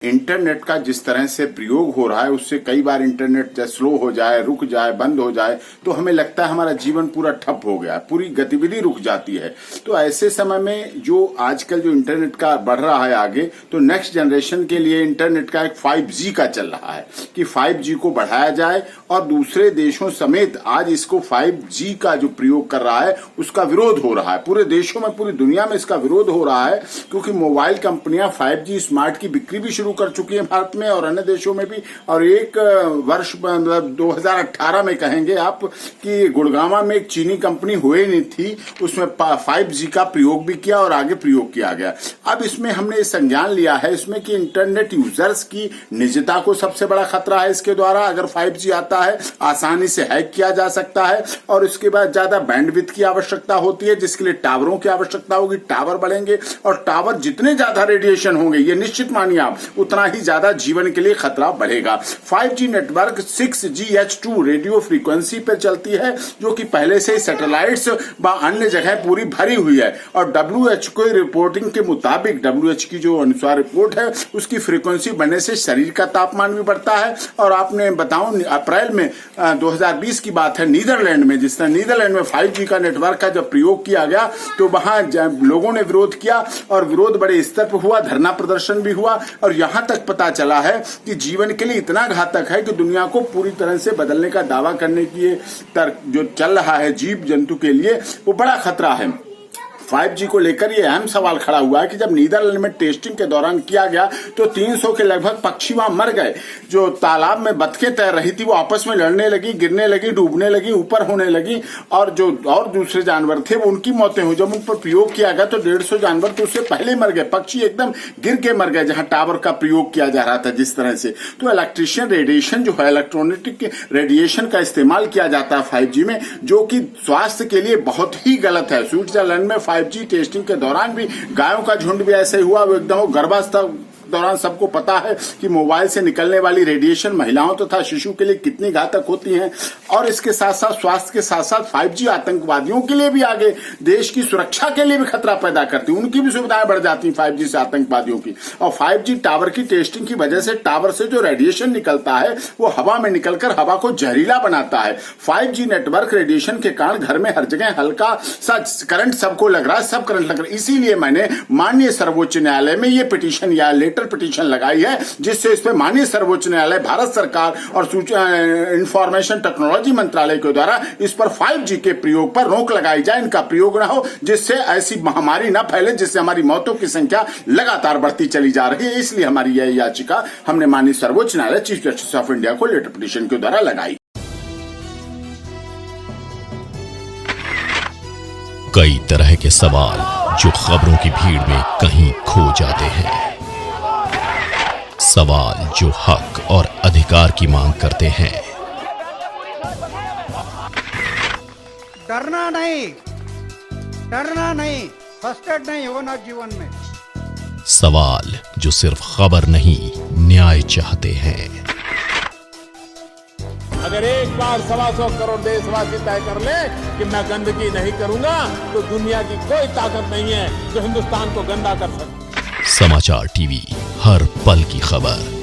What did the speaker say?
Internet का जिस तरह से प्रयोग हो रहा है उससे कई बार इंटरनेट स्लो हो जाए, रुक जाए, बंद हो जाए तो हमें लगता है हमारा जीवन पूरा ठप हो गया, पूरी गतिविधि रुक जाती है। तो ऐसे समय में जो आजकल जो इंटरनेट का बढ़ रहा है आगे, तो नेक्स्ट जनरेशन के लिए इंटरनेट का एक 5G का चल रहा है कि 5G को बढ़ाया जाए और दूसरे देशों समेत आज इसको 5G का जो प्रयोग कर रहा है उसका विरोध हो रहा है। पूरे देशों में, पूरी दुनिया में इसका विरोध हो रहा है क्योंकि मोबाइल कंपनियां 5G स्मार्ट की बिक्री भी शुरू कर चुकी है भारत में और अन्य देशों में भी। और एक वर्ष मतलब 2018 में कहेंगे आप कि गुड़गांव में एक चीनी कंपनी हुई नहीं थी, उसमें 5G का प्रयोग भी किया और आगे प्रयोग किया गया। अब इसमें हमने संज्ञान लिया है इसमें कि इंटरनेट यूजर्स की निजता को सबसे बड़ा खतरा है इसके द्वारा। अगर 5G आता है आसानी से हैक किया जा सकता है और इसके बाद ज्यादा बैंडविड्थ की आवश्यकता होती है जिसके लिए टावरों की आवश्यकता होगी। टावर बढ़ेंगे और टावर जितने ज्यादा रेडिएशन होंगे, ये निश्चित मानिए आप, उतना ही ज्यादा जीवन के लिए खतरा बढ़ेगा। 5G network 6GH2 radio frequency पर चलती है जो कि पहले से ही सैटेलाइट्स व अन्य जगह पूरी भरी हुई है और WHO की रिपोर्टिंग के मुताबिक, WHO की जो अनुसार रिपोर्ट है उसकी फ्रीक्वेंसी बढ़ने से शरीर का तापमान भी बढ़ता है। और आपने बताऊं अप्रैल में 2020 की बात है, नीदरलैंड में, जिस तरह नीदरलैंड में 5G का नेटवर्क का जब प्रयोग किया गया तो वहां लोगों ने विरोध किया और विरोध बड़े स्तर पर हुआ, धरना प्रदर्शन भी हुआ और यहां तक पता चला है कि जीवन के लिए इतना घातक है कि दुनिया को पूरी तरह से बदलने का दावा करने की तर्क जो चल रहा है जीव जंतु के लिए, वो बड़ा खतरा है। 5G को लेकर ये अहम सवाल खड़ा हुआ है कि जब नीदरलैंड में टेस्टिंग के दौरान किया गया तो 300 के लगभग पक्षी वहां मर गए। जो तालाब में बतखें तैर रही थी वो आपस में लड़ने लगी, गिरने लगी, डूबने लगी, ऊपर होने लगी और जो और दूसरे जानवर थे वो उनकी मौतें हुई। जब उन पर प्रयोग किया गया तो 150 जानवर तो उससे पहले मर गए, पक्षी एकदम गिर के मर गए जहां टावर का प्रयोग किया जा रहा था जिस तरह से। तो इलेक्ट्रिशियन रेडिएशन जो है, इलेक्ट्रोनिक रेडिएशन का इस्तेमाल किया जाता है 5G में, जो कि स्वास्थ्य के लिए बहुत ही गलत है। स्विट्जरलैंड में 5G टेस्टिंग के दौरान भी गायों का झुंड भी ऐसे हुआ, वो एकदम गर्भावस्था दौरान सबको पता है कि मोबाइल से निकलने वाली रेडिएशन महिलाओं तथा शिशु के लिए कितनी घातक होती हैं। और इसके साथ साथ स्वास्थ्य के साथ साथ 5G आतंकवादियों के लिए भी आगे देश की सुरक्षा के लिए भी खतरा पैदा करती है, उनकी भी सुविधाएं बढ़ जाती हैं 5G से आतंकवादियों की। और 5G टावर की टेस्टिंग की वजह से टावर से जो रेडिएशन निकलता है वो हवा में निकलकर हवा को जहरीला बनाता है। 5G नेटवर्क रेडिएशन के कारण घर में हर जगह हल्का सा करंट सबको लग रहा है, सब करंट लग रहा है। इसीलिए मैंने माननीय सर्वोच्च न्यायालय में ये पिटीशन या लेटर पिटीशन लगाई है जिससे इस पे माननीय सर्वोच्च न्यायालय, भारत सरकार और इंफॉर्मेशन टेक्नोलॉजी मंत्रालय के द्वारा इस पर 5G के प्रयोग पर रोक लगाई जाए, इनका प्रयोग ना हो, जिससे ऐसी महामारी ना फैले जिससे हमारी मौतों की संख्या लगातार बढ़ती चली जा रही है। इसलिए हमारी यह याचिका हमने माननीय सर्वोच्च न्यायालय चीफ जस्टिस ऑफ इंडिया को लेटर पिटीशन के द्वारा लगाई। कई तरह के सवाल जो खबरों की भीड़ में कहीं खो जाते हैं, सवाल जो हक और अधिकार की मांग करते हैं। डरना नहीं, फर्स्ट नहीं होना जीवन में। सवाल जो सिर्फ खबर नहीं, न्याय चाहते हैं। अगर एक बार 125 करोड़ देशवासी तय कर ले कि मैं गंदगी नहीं करूंगा तो दुनिया की कोई ताकत नहीं है जो हिंदुस्तान को गंदा कर सके। समाचार टीवी, हर पल की खबर।